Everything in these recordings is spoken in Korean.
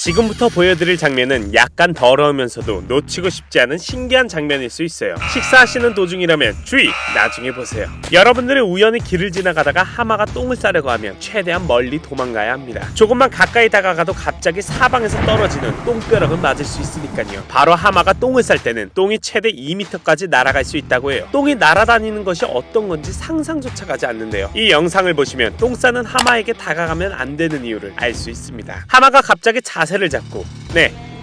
지금부터 보여드릴 장면은 약간 더러우면서도 놓치고 싶지 않은 신기한 장면일 수 있어요. 식사하시는 도중이라면 주의! 나중에 보세요. 여러분들이 우연히 길을 지나가다가 하마가 똥을 싸려고 하면 최대한 멀리 도망가야 합니다. 조금만 가까이 다가가도 갑자기 사방에서 떨어지는 똥벼락을 맞을 수 있으니까요. 바로 하마가 똥을 쌀 때는 똥이 최대 2m까지 날아갈 수 있다고 해요. 똥이 날아다니는 것이 어떤 건지 상상조차 가지 않는데요. 이 영상을 보시면 똥 싸는 하마에게 다가가면 안 되는 이유를 알 수 있습니다. 하마가 갑자기 자세를 잡고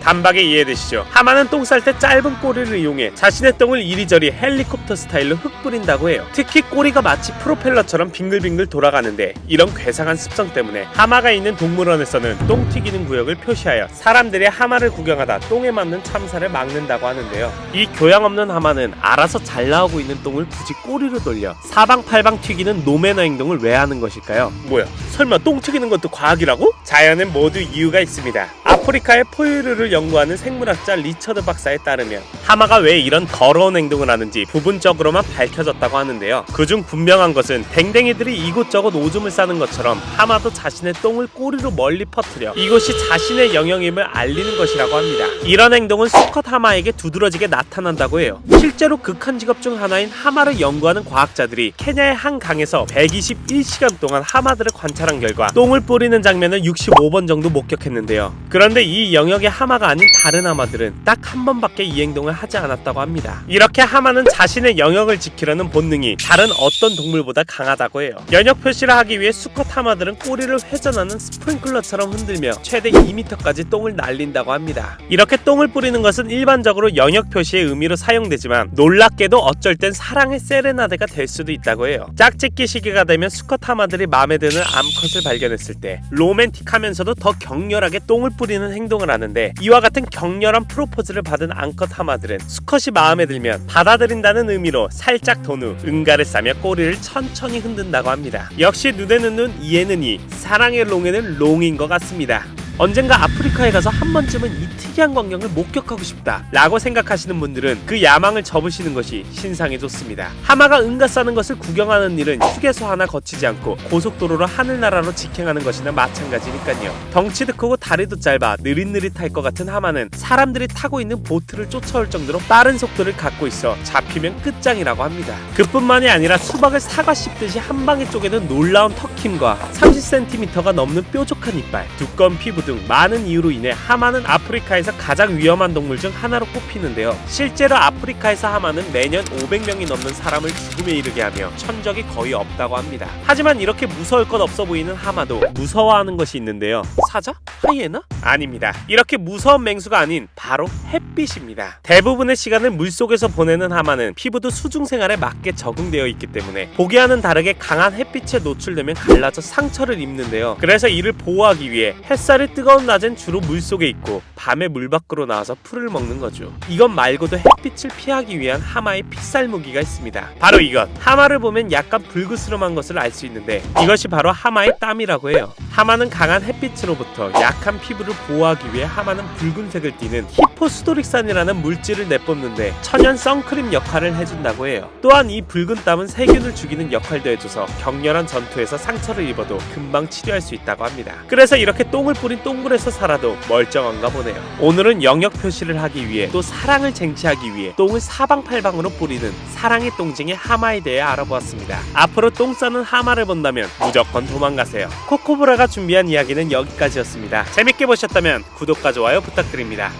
단박에 이해되시죠? 하마는 똥 쌀 때 짧은 꼬리를 이용해 자신의 똥을 이리저리 헬리콥터 스타일로 흩뿌린다고 해요. 특히 꼬리가 마치 프로펠러처럼 빙글빙글 돌아가는데 이런 괴상한 습성 때문에 하마가 있는 동물원에서는 똥 튀기는 구역을 표시하여 사람들이 하마를 구경하다 똥에 맞는 참사를 막는다고 하는데요. 이 교양 없는 하마는 알아서 잘 나오고 있는 똥을 굳이 꼬리로 돌려 사방팔방 튀기는 노매너 행동을 왜 하는 것일까요? 뭐야? 설마 똥 튀기는 것도 과학이라고? 자연은 모두 이유가 있습니다. 아프리카의 포유류를 연구하는 생물학자 리처드 박사에 따르면 하마가 왜 이런 더러운 행동을 하는지 부분적으로만 밝혀졌다고 하는데요. 그중 분명한 것은 댕댕이들이 이곳저곳 오줌을 싸는 것처럼 하마도 자신의 똥을 꼬리로 멀리 퍼뜨려 이곳이 자신의 영역임을 알리는 것이라고 합니다. 이런 행동은 수컷 하마에게 두드러지게 나타난다고 해요. 실제로 극한 직업 중 하나인 하마를 연구하는 과학자들이 케냐의 한 강에서 121시간 동안 하마들을 관찰한 결과 똥을 뿌리는 장면을 65번 정도 목격했는데요. 그런데 이 영역의 하마가 아닌 다른 하마들은 딱 한 번밖에 이 행동을 하지 않았다고 합니다. 이렇게 하마는 자신의 영역을 지키려는 본능이 다른 어떤 동물보다 강하다고 해요. 연역 표시를 하기 위해 수컷 하마들은 꼬리를 회전하는 스프링클러처럼 흔들며 최대 2m까지 똥을 날린다고 합니다. 이렇게 똥을 뿌리는 것은 일반적으로 영역 표시의 의미로 사용되지만 놀랍게도 어쩔 땐 사랑의 세레나데가 될 수도 있다고 해요. 짝짓기 시기가 되면 수컷 하마들이 마음에 드는 암컷을 발견했을 때 로맨틱하면서도 더 격렬하게 똥을 뿌리는 행동을 하는데, 이와 같은 격렬한 프로포즈를 받은 암컷 하마들은 수컷이 마음에 들면 받아들인다는 의미로 살짝 돈 후 응가를 싸며 꼬리를 천천히 흔든다고 합니다. 역시 눈에는 눈, 이에는 이, 사랑의 롱에는 롱인 것 같습니다. 언젠가 아프리카에 가서 한 번쯤은 이 특이한 광경을 목격하고 싶다 라고 생각하시는 분들은 그 야망을 접으시는 것이 신상에 좋습니다. 하마가 응가 싸는 것을 구경하는 일은 휴게소 하나 거치지 않고 고속도로로 하늘나라로 직행하는 것이나 마찬가지니까요. 덩치도 크고 다리도 짧아 느릿느릿할 것 같은 하마는 사람들이 타고 있는 보트를 쫓아올 정도로 빠른 속도를 갖고 있어 잡히면 끝장이라고 합니다. 그뿐만이 아니라 수박을 사과 씹듯이 한 방에 쪼개는 놀라운 턱힘과 30cm가 넘는 뾰족한 이빨, 두꺼운 피부 등 많은 이유로 인해 하마는 아프리카에서 가장 위험한 동물 중 하나로 꼽히는데요. 실제로 아프리카에서 하마는 매년 500명이 넘는 사람을 죽음에 이르게 하며 천적이 거의 없다고 합니다. 하지만 이렇게 무서울 것 없어 보이는 하마도 무서워하는 것이 있는데요. 사자? 하이에나? 아닙니다. 이렇게 무서운 맹수가 아닌 바로 햇빛입니다. 대부분의 시간을 물속에서 보내는 하마는 피부도 수중생활에 맞게 적응되어 있기 때문에 보기와는 다르게 강한 햇빛에 노출되면 갈라져 상처를 입는데요. 그래서 이를 보호하기 위해 햇살이 뜨거운 낮엔 주로 물속에 있고 밤에 물 밖으로 나와서 풀을 먹는 거죠. 이것 말고도 햇빛을 피하기 위한 하마의 필살 무기가 있습니다. 바로 이것. 하마를 보면 약간 불그스름한 것을 알 수 있는데 이것이 바로 하마의 땀이라고 해요. 하마는 강한 햇빛으로부터 약한 피부를 보호하기 위해 하마는 붉은색을 띠는 히포수도릭산이라는 물질을 내뿜는데 천연 선크림 역할을 해준다고 해요. 또한 이 붉은 땀은 세균을 죽이는 역할도 해줘서 격렬한 전투에서 상처를 입어도 금방 치료할 수 있다고 합니다. 그래서 이렇게 똥을 뿌린 동굴에서 살아도 멀쩡한가 보네요. 오늘은 영역 표시를 하기 위해 또 사랑을 쟁취하기 위해 똥을 사방팔방으로 뿌리는 사랑의 똥쟁이 하마에 대해 알아보았습니다. 앞으로 똥 싸는 하마를 본다면 무조건 도망가세요. 코코브라가 준비한 이야기는 여기까지였습니다. 재밌게 보셨다면 구독과 좋아요 부탁드립니다.